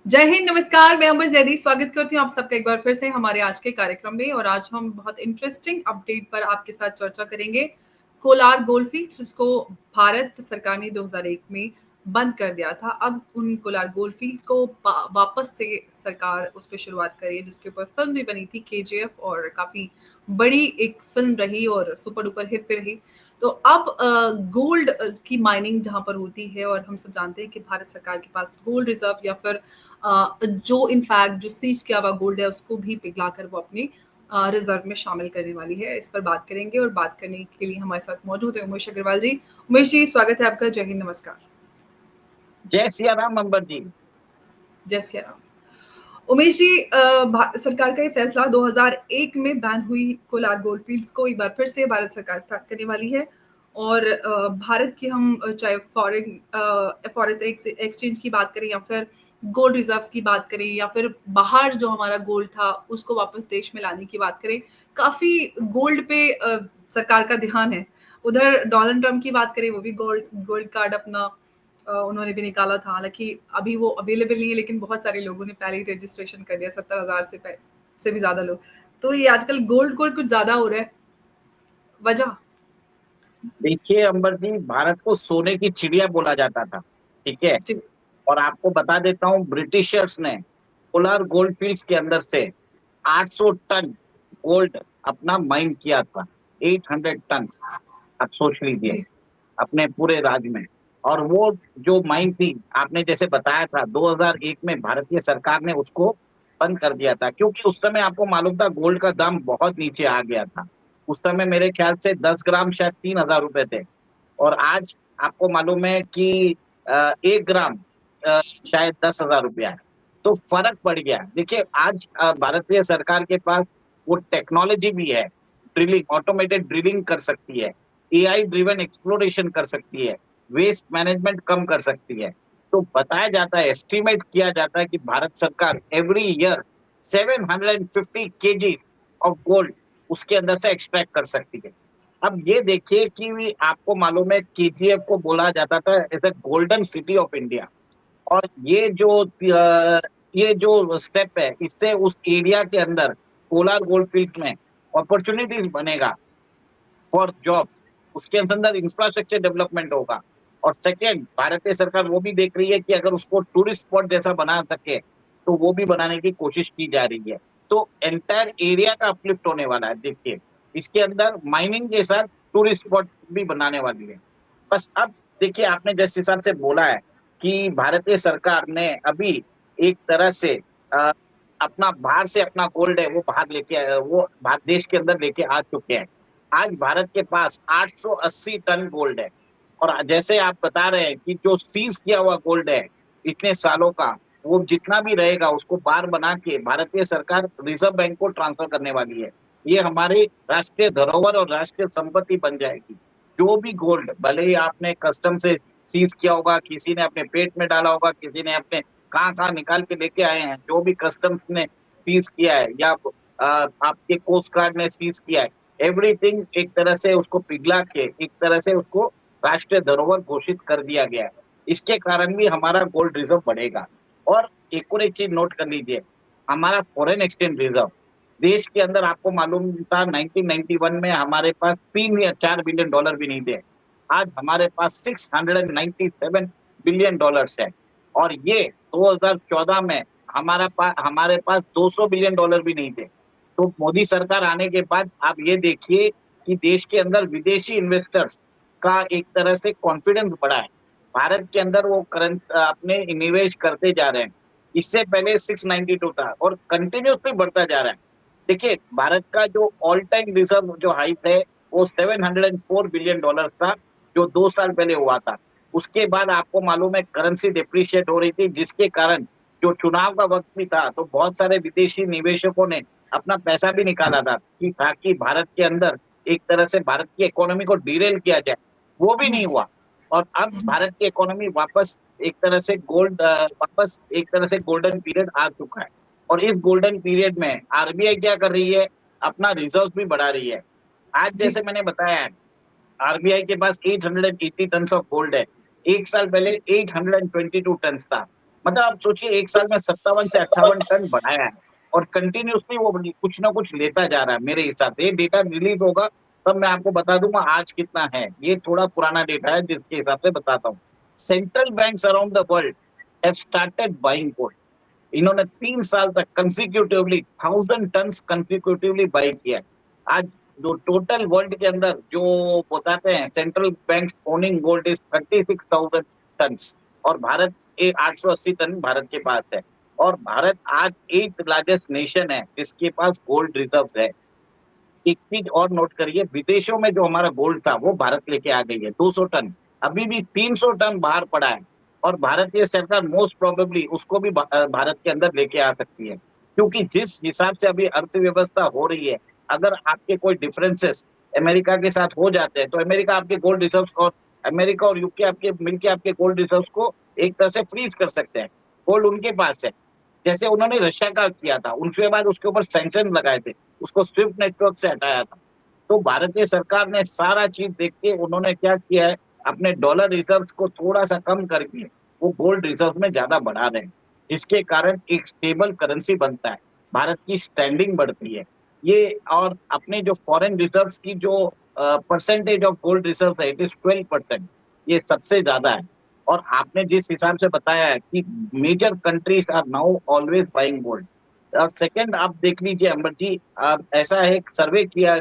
जय हिंद, नमस्कार। मैं अमर जैदी स्वागत करती हूँ आप सबका एक बार फिर से हमारे आज के कार्यक्रम में। और आज हम बहुत इंटरेस्टिंग अपडेट पर आपके साथ चर्चा करेंगे। कोलार गोल्ड फील्ड्स, जिसको भारत सरकार ने 2001 में बंद कर दिया था, अब उन कोलार गोल्ड फील्ड्स को वापस से सरकार उस पर शुरुआत करी है, जिसके ऊपर फिल्म भी बनी थी केजीएफ, और काफी बड़ी एक फिल्म रही और सुपर डुपर हिट पे रही। तो अब गोल्ड की माइनिंग जहां पर होती है, और हम सब जानते हैं कि भारत सरकार के पास गोल्ड रिजर्व या फिर जो इनफैक्ट जो सीज किया हुआ गोल्ड है उसको भी पिघलाकर वो अपने रिजर्व में शामिल करने वाली है। इस पर बात करेंगे, और बात करने के लिए हमारे साथ मौजूद है उमेश अग्रवाल जी। उमेश जी, स्वागत है आपका। जय हिंद, नमस्कार। जय सिया राम अंबर जी। जय सिया राम। उमेश जी, भारत सरकार का ये फैसला 2001 में बैन हुई कोलार गोल्ड फील्ड्स को एक बार फिर से भारत सरकार स्टार्ट करने वाली है। और भारत की हम चाहे फॉरेन फॉरेस्ट एक्सचेंज की बात करें, या फिर गोल्ड रिजर्व्स की बात करें, या फिर बाहर जो हमारा गोल्ड था उसको वापस देश में लाने की बात करें, काफी गोल्ड पे सरकार का ध्यान है। उधर डोनाल्ड ट्रम्प की बात करें, वो भी गोल्ड गोल्ड कार्ड अपना उन्होंने भी निकाला था। हालांकि अभी वो अवेलेबल नहीं है, लेकिन बहुत सारे लोगों ने पहले ही रजिस्ट्रेशन कर दिया, 70,000 से भी ज्यादा लोग। तो ये आजकल गोल्ड गोल्ड कुछ ज्यादा हो रहा है, वजह? देखिए अंबर जी, भारत को सोने की चिड़िया बोला जाता था, ठीक है। जी। और आपको बता देता हूँ, ब्रिटिशर्स ने पोलर गोल्ड फील्ड्स के अंदर से 800 टन गोल्ड अपना माइन किया था। 800 टन, आप सोच लीजिए, जी। अपने पूरे राज्य में। और वो जो माइन थी, आपने जैसे बताया था, 2001 में भारतीय सरकार ने उसको बंद कर दिया था, क्योंकि उस समय आपको मालूम था गोल्ड का दाम बहुत नीचे आ गया था। उस समय मेरे ख्याल से 10 ग्राम शायद 3,000 रुपए थे। और आज आपको मालूम है कि 1 ग्राम शायद 10,000 रुपया है। तो फर्क पड़ गया। देखिए, आज भारतीय सरकार के पास वो टेक्नोलॉजी भी है, ड्रिलिंग, ऑटोमेटेड ड्रिलिंग कर सकती है, एआई ड्रिवन एक्सप्लोरेशन कर सकती है, वेस्ट मैनेजमेंट कम कर सकती है। तो बताया जाता है, एस्टिमेट किया जाता है कि भारत सरकार every year 750 KG of gold उसके अंदर से एक्सट्रैक्ट कर सकती है। अब ये देखिए कि आपको मालूम है, केजीएफ को बोला जाता था as a golden city of India. और ये जो स्टेप है, इससे उस एरिया के अंदर कोलार गोल्ड फील्ड में अपॉर्चुनिटीज बनेगा फॉर जॉब्स। उसके अंदर इंफ्रास्ट्रक्चर डेवलपमेंट होगा। और सेकेंड, भारतीय सरकार वो भी देख रही है कि अगर उसको टूरिस्ट स्पॉट जैसा बना सके, तो वो भी बनाने की कोशिश की जा रही है। तो एंटायर एरिया का अपलिफ्ट होने वाला है। देखिए, इसके अंदर माइनिंग के साथ टूरिस्ट स्पॉट भी बनाने वाली है। बस अब देखिए, आपने जिस हिसाब से बोला है कि भारतीय सरकार ने अभी एक तरह से अ, अपना बाहर से अपना गोल्ड है वो बाहर वो भारत देश के अंदर लेके आ चुके हैं। आज भारत के पास 880 टन गोल्ड है। और जैसे आप बता रहे हैं कि जो सीज किया हुआ गोल्ड है इतने सालों का, वो जितना भी रहेगा उसको बार बना के भारतीय सरकार रिजर्व बैंक को ट्रांसफर करने वाली है। ये हमारी राष्ट्रीय धरोहर और राष्ट्रीय संपत्ति बन जाएगी। जो भी गोल्ड, भले ही आपने कस्टम से सीज किया होगा, किसी ने अपने पेट में डाला होगा, किसी ने अपने कहाँ कहाँ निकाल के लेके आए हैं, जो भी कस्टम्स ने सीज किया है या आपके कोस्ट गार्ड ने सीज किया है, एवरीथिंग एक तरह से उसको पिघला के एक तरह से उसको राष्ट्रीय धरोहर घोषित कर दिया गया है। इसके कारण भी हमारा गोल्ड रिजर्व बढ़ेगा। और एक चीज नोट कर लीजिए, हमारा फॉरेन एक्सचेंज रिजर्व देश के अंदर, आपको मालूम था 1991 में हमारे पास 3 या 4 बिलियन डॉलर भी नहीं थे। आज हमारे पास 697 बिलियन डॉलर्स है। और ये 2014 में हमारे पास 200 बिलियन डॉलर भी नहीं थे। तो मोदी सरकार आने के बाद आप ये देखिए कि देश के अंदर विदेशी इन्वेस्टर्स का एक तरह से कॉन्फिडेंस बढ़ा है। भारत के अंदर वो अपने निवेश करते जा रहे हैं। इससे पहले 692 था और कंटिन्यूसली बढ़ता जा रहा है। देखिए, भारत का जो ऑल टाइम रिजर्व जो हाइट है वो 704 बिलियन डॉलर था, जो 2 साल पहले हुआ था। उसके बाद आपको मालूम है करेंसी डिप्रिशिएट हो रही थी, जिसके कारण जो चुनाव का वक्त भी था, तो बहुत सारे विदेशी निवेशकों ने अपना पैसा भी निकाला था कि ताकि भारत के अंदर एक तरह से भारत की इकोनॉमी को डीरेल किया जाए। वो भी नहीं हुआ। और अब भारत की इकोनॉमी वापस एक तरह से गोल्डन पीरियड आ चुका है। और इस गोल्डन पीरियड में आरबीआई क्या कर रही है, अपना रिजर्व भी बढ़ा रही है। आज जी। जैसे मैंने बताया है, आरबीआई के पास 880 टन ऑफ गोल्ड है। एक साल पहले 822 टन था। मतलब आप सोचिए एक साल में 57 से 58 टन बढ़ाया है और कंटिन्यूसली वो कुछ ना कुछ लेता जा रहा है। मेरे हिसाब से ये डेटा रिलीज होगा तब मैं आपको बता दूंगा आज कितना है। ये थोड़ा पुराना डेटा है जिसके हिसाब से बताता हूँ। Central banks around the world have started buying gold. इन्होंने 3 साल तक कंसिक्यूटिवली 1000 टन कंसिक्यूटिवली बाई किया है। आज जो टोटल वर्ल्ड के अंदर जो बताते हैं central bank owning gold is 36,000 ton और भारत 880 टन भारत के पास है। और भारत आज 8th लार्जेस्ट नेशन है जिसके पास गोल्ड रिजर्व है। एक चीज और नोट करिए, विदेशों में जो हमारा गोल्ड था वो भारत लेके आ गई है 200 टन। अभी भी 300 टन बाहर पड़ा है और भारतीय सरकार मोस्ट प्रोबेबली उसको भी भारत के अंदर लेके आ सकती है। क्योंकि जिस हिसाब से अभी अर्थव्यवस्था हो रही है, अगर आपके कोई डिफरेंसेस अमेरिका के साथ हो जाते हैं तो अमेरिका आपके गोल्ड रिजर्व और अमेरिका और यूके आपके मिलकर आपके गोल्ड रिजर्व को एक तरह से फ्रीज कर सकते हैं। गोल्ड उनके पास है, जैसे उन्होंने रशिया का किया था, उसके बाद उसके ऊपर सैंक्शन लगाए थे, उसको स्विफ्ट नेटवर्क से हटाया था। तो भारतीय सरकार ने सारा चीज देख के उन्होंने क्या किया है, अपने डॉलर रिजर्व को थोड़ा सा कम करके वो गोल्ड रिजर्व में ज्यादा बढ़ा रहे हैं, जिसके कारण एक स्टेबल करेंसी बनता है, भारत की स्टैंडिंग बढ़ती है। ये और अपने जो फॉरेन रिजर्व की जो परसेंटेज ऑफ गोल्ड रिजर्व है, इट इज 12%। ये सबसे ज्यादा है। और आपने जिस हिसाब से बताया है कि major countries are now always buying gold. और सेकंड आप देख लीजिए अमर जी, ऐसा है एक सर्वे किया,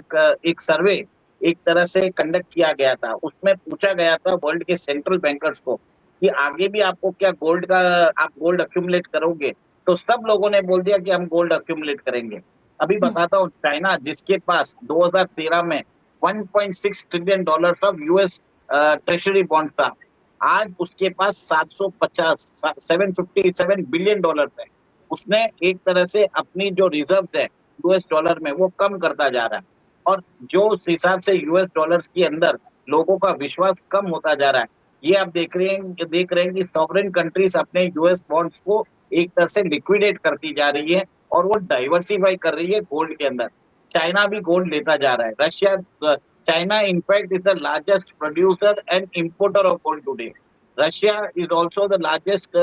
एक सर्वे एक तरह से कंडक्ट किया गया था, उसमें पूछा गया था वर्ल्ड के सेंट्रल बैंकर्स को कि आगे भी आपको क्या गोल्ड का आप गोल्ड अक्यूमुलेट करोगे। तो सब लोगों ने बोल दिया कि हम गोल्ड अक्यूमुलेट करेंगे। अभी बताता हूँ, चाइना जिसके पास 2013 में 1.6 trillion dollar of US treasury bond था, आज उसके पास 750 757 बिलियन डॉलर है। उसने एक तरह से अपनी जो रिजर्व है यूएस डॉलर में वो कम करता जा रहा है। और जो उस हिसाब से यूएस डॉलर्स के अंदर लोगों का विश्वास कम होता जा रहा है, ये आप देख रहे हैं कि सॉवरेन कंट्रीज अपने यूएस बॉन्ड्स को एक तरह से लिक्विडेट करती जा रही है और वो डाइवर्सिफाई कर रही है गोल्ड के अंदर। चाइना भी गोल्ड लेता जा रहा है। Russia China in fact is the largest producer and importer of gold today. Russia is also the largest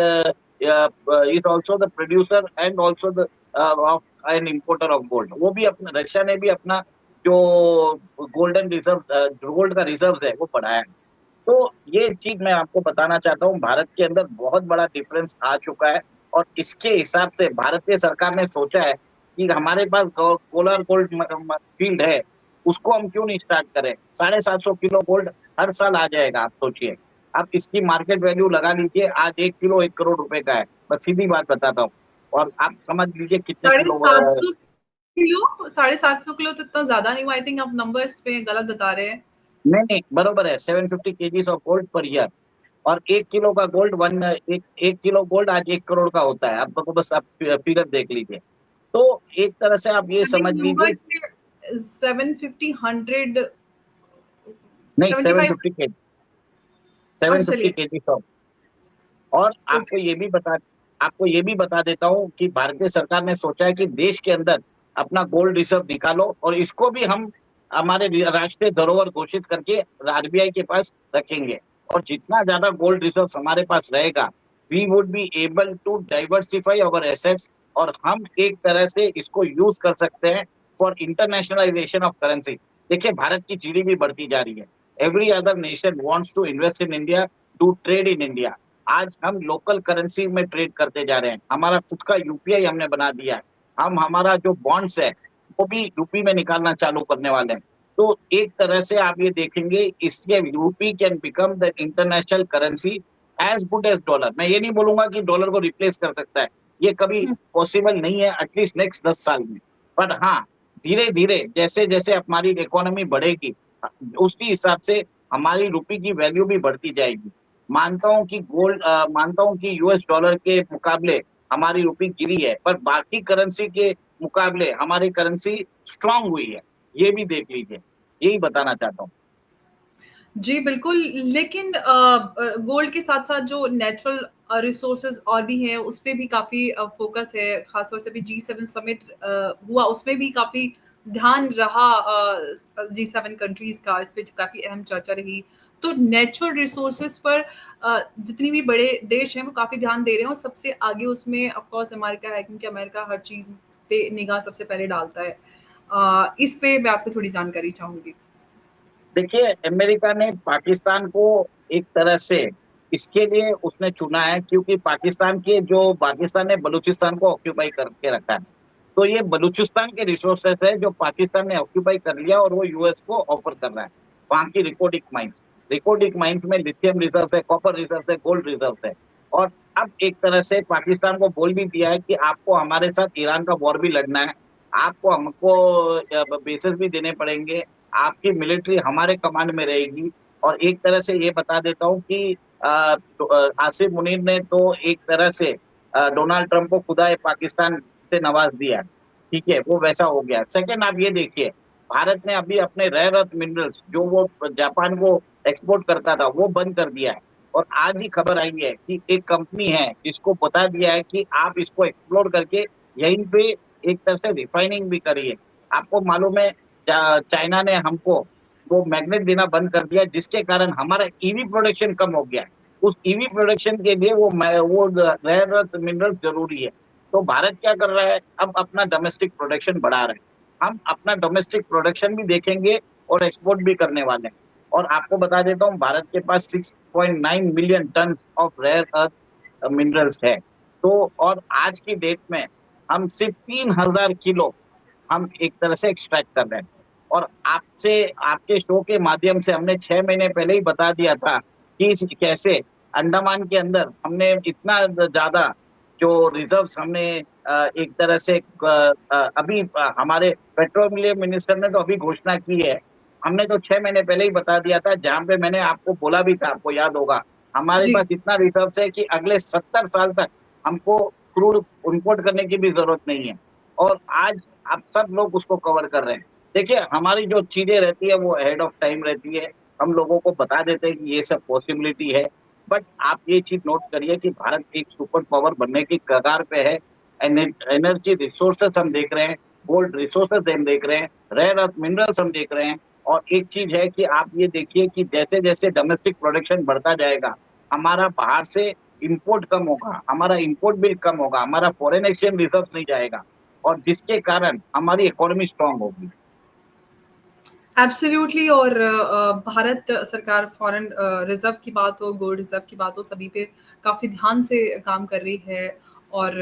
is also the producer and also the of an importer of gold। वो भी अपना Russia ने भी अपना जो गोल्डन रिजर्व गोल्ड का reserve है वो बढ़ाया है। तो ये चीज मैं आपको बताना चाहता हूँ, भारत के अंदर बहुत बड़ा डिफरेंस आ चुका है। और इसके हिसाब से भारतीय सरकार ने सोचा है कि हमारे पास कोलार गोल्ड फील्ड है, उसको हम क्यों नहीं स्टार्ट करें। 750 किलो गोल्ड हर साल आ जाएगा। आप सोचिए, आप इसकी मार्केट वैल्यू लगा लीजिए, आज 1 किलो 1 करोड़ रुपए का है। बस सीधी बात बताता हूँ और आप समझ लीजिए कितने साढ़े किलो। सात सौ किलो 750 किलो तो इतना ज्यादा नहीं हुआ। आई थिंक आप नंबर्स पे गलत बता रहे हैं। नहीं नहीं, बरोबर है, 750 kgs of gold per year. और 1 किलो का गोल्ड एक किलो गोल्ड आज 1 करोड़ का होता है। आपको बस आप फिगर देख लीजिए। तो एक तरह से आप ये आई थिंक समझ लीजिए। नंबर्स पे 750 100 नहीं, 75। 750 अच्छा चलिए। KG of. और ओके। आपको ये भी बता देता हूँ कि भारतीय सरकार ने सोचा है कि देश के अंदर अपना गोल्ड रिजर्व निकालो और इसको भी हम हमारे राष्ट्रीय धरोहर घोषित करके आरबीआई के पास रखेंगे। और जितना ज्यादा गोल्ड रिजर्व हमारे पास रहेगा, we would be able to diversify our assets. और हम एक तरह से इसको यूज कर सकते हैं फॉर इंटरनेशनलाइजेशन ऑफ करेंसी। देखिए, भारत की जीडीपी बढ़ती जा रही है। Every other nation wants to invest in India, to trade in India. आज हम लोकल करेंसी में ट्रेड करते जा रहे हैं, हमारा खुद का यूपीआई हमने बना दिया है। हम हमारा जो बॉन्ड्स है वो भी यूपी में निकालना चालू करने वाले हैं। तो एक तरह से आप ये देखेंगे, इससे rupee can become the international currency as good as dollar. मैं ये नहीं बोलूंगा कि डॉलर को रिप्लेस कर सकता है, ये कभी पॉसिबल नहीं है एटलीस्ट नेक्स्ट 10 साल में। पर हाँ, धीरे धीरे जैसे जैसे हमारी इकोनॉमी बढ़ेगी उसी हिसाब से हमारी रुपये की वैल्यू भी बढ़ती जाएगी। मानता हूं कि यूएस डॉलर के मुकाबले हमारी रुपये गिरी है, पर बाकी करेंसी के मुकाबले हमारी करेंसी स्ट्रांग हुई है। ये भी देख लीजिए, यही बताना चाहता हूँ। जी, बिल्कुल। लेकिन गोल्ड के साथ-साथ जो नेचुरल रिसोर्सेज़ और भी हैं, उस पे भी काफ़ी फ़ोकस है। ख़ास तौर से अभी जी7 समिट हुआ, उसमें भी काफ़ी ध्यान रहा जी7 कंट्रीज़ का, इस पे काफ़ी अहम चर्चा रही। तो नेचुरल रिसोर्सेज पर जितनी भी बड़े देश हैं वो काफी ध्यान दे रहे हैं, और सबसे आगे उसमें ऑफ कोर्स अमेरिका है, क्योंकि अमेरिका हर चीज पे निगाह सबसे पहले डालता है। इस पे मैं आपसे थोड़ी जानकारी चाहूंगी। देखिए, अमेरिका ने पाकिस्तान को एक तरह से इसके लिए उसने चुना है, क्योंकि पाकिस्तान ने बलूचिस्तान को ऑक्यूपाई करके रखा है। तो ये बलूचिस्तान के रिसोर्सेस है जो पाकिस्तान ने ऑक्यूपाई कर लिया, और वो यूएस को ऑफर कर रहा है। वहाँ की रिकॉर्डिक माइंस में लिथियम रिजर्व है, कॉपर रिजर्व है, गोल्ड रिजर्व है। और अब एक तरह से पाकिस्तान को बोल भी दिया है कि आपको हमारे साथ ईरान का वॉर भी लड़ना है, आपको हमको बेसिस भी देने पड़ेंगे, आपकी मिलिट्री हमारे कमांड में रहेगी। और एक तरह से ये बता देता हूँ कि आसिफ मुनीर ने तो एक तरह से डोनाल्ड ट्रंप को खुदा पाकिस्तान से नवाज दिया, ठीक है, वो वैसा हो गया। सेकंड, आप ये देखिए, भारत ने अभी अपने रेयर अर्थ मिनरल्स जो वो जापान को एक्सपोर्ट करता था वो बंद कर दिया है। और आज ही खबर आई है कि एक कंपनी है जिसको बता दिया है कि आप इसको एक्सप्लोर करके यहीं पे एक तरह से रिफाइनिंग भी करिए। आपको मालूम है, चाइना ने हमको वो मैग्नेट देना बंद कर दिया, जिसके कारण हमारा ईवी प्रोडक्शन कम हो गया है। उस ईवी प्रोडक्शन के लिए वो रेयर अर्थ मिनरल जरूरी है। तो भारत क्या कर रहा है, अब अपना डोमेस्टिक प्रोडक्शन बढ़ा रहे हैं। हम अपना डोमेस्टिक प्रोडक्शन भी देखेंगे और एक्सपोर्ट भी करने वाले हैं। और आपको बता देता हूँ, भारत के पास 6.9 million ton of rare earth minerals है। तो और आज की डेट में हम सिर्फ 3,000 किलो हम एक तरह से एक्सट्रैक्ट कर रहे हैं। और आपसे आपके शो के माध्यम से हमने 6 महीने पहले ही बता दिया था कि कैसे अंडमान के अंदर हमने इतना ज्यादा जो रिजर्व्स हमने एक तरह से अभी हमारे पेट्रोलियम मिनिस्टर ने तो अभी घोषणा की है। हमने तो 6 महीने पहले ही बता दिया था, जहां पे मैंने आपको बोला भी था, आपको याद होगा, हमारे जी। पास इतना रिजर्व है कि अगले 70 साल तक हमको क्रूड इंपोर्ट करने की भी जरूरत नहीं है। और आज आप सब लोग उसको कवर कर रहे हैं। देखिए, हमारी जो चीजें रहती है वो हेड ऑफ टाइम रहती है, हम लोगों को बता देते हैं कि ये सब पॉसिबिलिटी है। बट आप ये चीज नोट करिए कि भारत एक सुपर पावर बनने की कगार पे है। एनर्जी रिसोर्सेस हम देख रहे हैं, गोल्ड रिसोर्सेस हम देख रहे हैं, रेयर अर्थ मिनरल्स हम देख रहे हैं। और एक चीज है कि आप ये देखिए कि जैसे जैसे डोमेस्टिक प्रोडक्शन बढ़ता जाएगा, हमारा बाहर से इंपोर्ट कम होगा, हमारा इंपोर्ट बिल कम होगा, हमारा फॉरेन एक्सचेंज रिजर्व नहीं जाएगा, और जिसके कारण हमारी इकोनॉमी स्ट्रांग होगी। एब्सोल्युटली। और भारत सरकार फॉरेन रिजर्व की बात हो, गोल्ड रिजर्व की बात हो, सभी पे काफ़ी ध्यान से काम कर रही है। और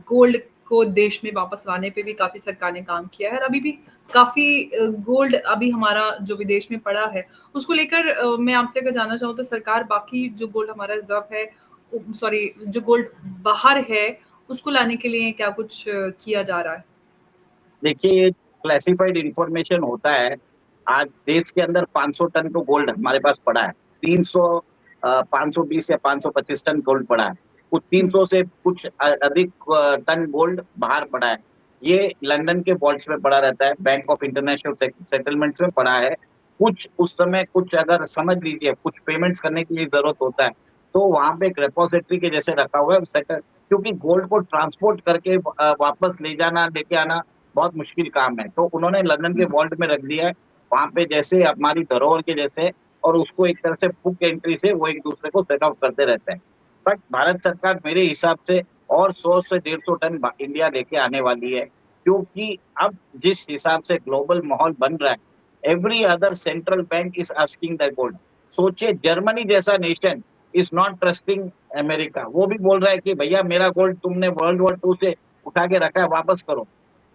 गोल्ड को देश में वापस लाने पे भी काफ़ी सरकार ने काम किया है, और अभी भी काफ़ी गोल्ड अभी हमारा जो विदेश में पड़ा है, उसको लेकर मैं आपसे अगर जानना चाहूँ तो सरकार बाकी जो गोल्ड हमारा रिजर्व है, सॉरी, जो गोल्ड बाहर है, उसको लाने के लिए क्या कुछ किया जा रहा है? देखिए, ये क्लासिफाइड इंफॉर्मेशन होता है। आज देश के अंदर 500 टन तो गोल्ड हमारे पास पड़ा है। 520 या 525 टन गोल्ड पड़ा है। कुछ हुँ। 300 से कुछ अधिक टन गोल्ड बाहर पड़ा है। ये लंदन के वॉल्ट्स में पड़ा रहता है, बैंक ऑफ इंटरनेशनल सेटलमेंट्स में पड़ा है। कुछ उस समय कुछ अगर समझ लीजिए कुछ पेमेंट्स करने के लिए जरूरत होता है, तो वहां पे एक रेपोजिटरी के जैसे रखा हुआ है सेटल, क्योंकि गोल्ड को ट्रांसपोर्ट करके वापस ले जाना लेके आना बहुत मुश्किल काम है। तो उन्होंने लंदन के वॉल्ट में रख दिया है, वहाँ पे जैसे हमारी धरोहर के जैसे। और उसको एक तरह से बुक एंट्री से वो एक दूसरे को सेट ऑफ करते रहते हैं। बट भारत सरकार मेरे हिसाब से और 100 से 150 टन इंडिया लेके आने वाली है, क्योंकि अब जिस हिसाब से ग्लोबल माहौल बन रहा है, every other central bank is asking the gold. सोचिए, जर्मनी जैसा nation is not trusting America, वो भी बोल रहा है कि भैया मेरा गोल्ड तुमने वर्ल्ड वॉर 2 से उठा के रखा है, वापस करो।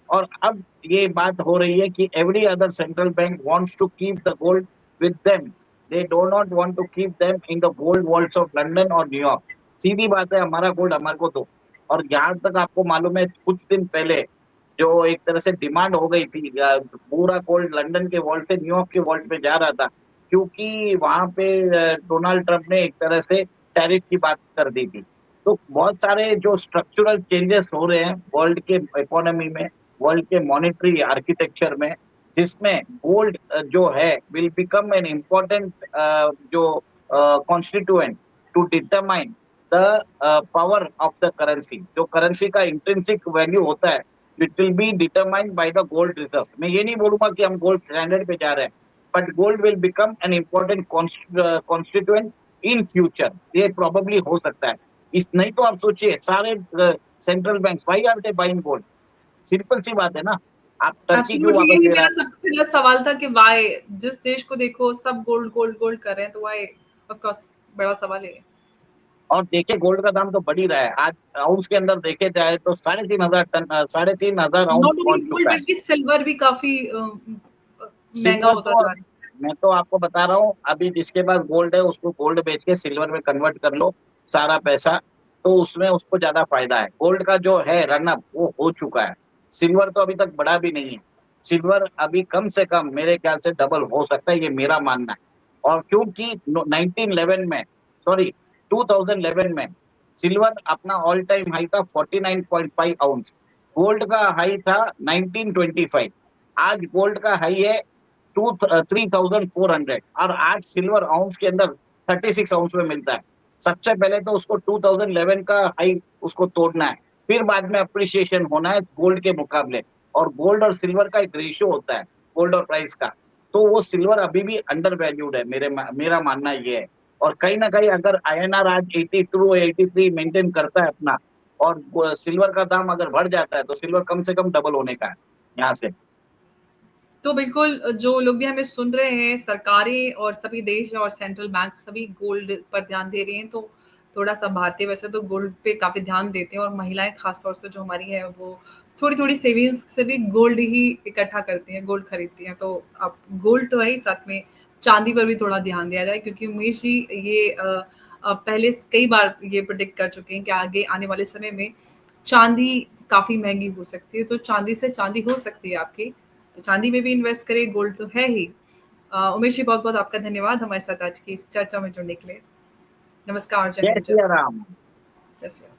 और अब ये बात हो रही है कि every other central bank wants to keep the gold with them, they do not want to keep them in the gold vaults of London और न्यूयॉर्क। सीधी बात है, हमारा गोल्ड हमारे को दो। और जहां तक आपको मालूम है, कुछ दिन पहले जो एक तरह से डिमांड हो गई थी, पूरा गोल्ड लंदन के वॉल्ट से न्यूयॉर्क के वॉल्ट पे जा रहा था, क्योंकि वहां पे डोनाल्ड ट्रंप ने एक तरह से टैरिफ की बात कर दी थी। तो बहुत सारे जो स्ट्रक्चरल चेंजेस हो रहे हैं वर्ल्ड के इकोनॉमी में, वर्ल्ड के मॉनेटरी आर्किटेक्चर में, जिसमें गोल्ड जो है विल बिकम एन इम्पोर्टेंट जो constituent to determine the power of the currency. जो करेंसी का इंट्रिंसिक वैल्यू होता है, it will be determined by the gold reserve. मैं ये नहीं बोलूंगा कि हम गोल्ड स्टैंडर्ड पे जा रहे हैं, but gold will become an important constituent in future. ये probably हो सकता है. इस नहीं तो आप सोचिए सारे central bank why are they buying gold? Simple सी बात है ना. आप टर्की क्यों एब्सोल्युटली, वापस यही ले रहा मेरा है? सबसे पहला सवाल था कि व्हाई, जिस देश को देखो सब गोल्ड गोल्ड गोल्ड कर रहे हैं, तो व्हाई? ऑफ कोर्स बड़ा सवाल है। और देखिए गोल्ड का दाम तो बढ़ ही रहा है. आज आउंस के अंदर देखे जाए तो 3,500 आउंस नॉट ओनली पहुंच गोल्ड चुका है. बल्कि सिल्वर भी काफी महंगा सिल्वर होता तो जा रहा है। मैं तो आपको बता रहा हूँ अभी जिसके पास गोल्ड है उसको गोल्ड बेच के सिल्वर में कन्वर्ट कर लो सारा पैसा, तो उसमें उसको ज्यादा फायदा है. गोल्ड का जो है रनअप वो हो चुका है. सिल्वर तो अभी तक बढ़ा भी नहीं है. सिल्वर अभी कम से कम मेरे ख्याल से डबल हो सकता है, ये मेरा मानना है. और क्योंकि 1911 में, सॉरी 2011 में सिल्वर अपना ऑल टाइम हाई था 49.5 आउंस. गोल्ड का हाई था 1925. आज गोल्ड का हाई है 3,400 और आज सिल्वर आउंस के अंदर 36 आउंस में मिलता है. सबसे पहले तो उसको 2011 का हाई उसको तोड़ना है, फिर बाद में अप्रिसिएशन होना है गोल्ड के मुकाबले. और गोल्ड और सिल्वर का एक रेशियो होता है गोल्ड और प्राइस का. तो वो सिल्वर अभी भी अंडर वैल्यूड है, मेरा मानना ये है. और कहीं ना कहीं अगर आईएनआर आज 82 83 मेंटेन करता है अपना, और सिल्वर का दाम अगर बढ़ जाता है तो सिल्वर कम से कम डबल होने का है यहाँ से. तो बिल्कुल जो लोग भी हमें सुन रहे हैं, सरकारें और सभी देश और सेंट्रल बैंक सभी गोल्ड पर ध्यान दे रहे हैं, तो थोड़ा-सा भारतीय वैसे तो गोल्ड पे काफ़ी ध्यान देते हैं, और महिलाएँ ख़ास तौर से जो हमारी हैं, वो थोड़ी-थोड़ी सेविंग्स से भी गोल्ड ही इकट्ठा करती हैं, गोल्ड खरीदती हैं। तो अब गोल्ड तो है ही, साथ में चाँदी पर भी थोड़ा ध्यान दिया जाए, क्योंकि उमेश जी ये पहले कई बार ये प्रेडिक्ट कर चुके हैं कि आगे आने वाले समय में चाँदी काफ़ी महँगी हो सकती है, तो चाँदी से चाँदी हो सकती है आपकी, तो चाँदी में भी इन्वेस्ट करें, गोल्ड तो है ही। उमेश जी, बहुत-बहुत आपका धन्यवाद हमारे साथ आज की इस चर्चा में जुड़ने के लिए। नमस्कार, जय जय हिंद, जय सिया भारत। राम. जय श्री राम।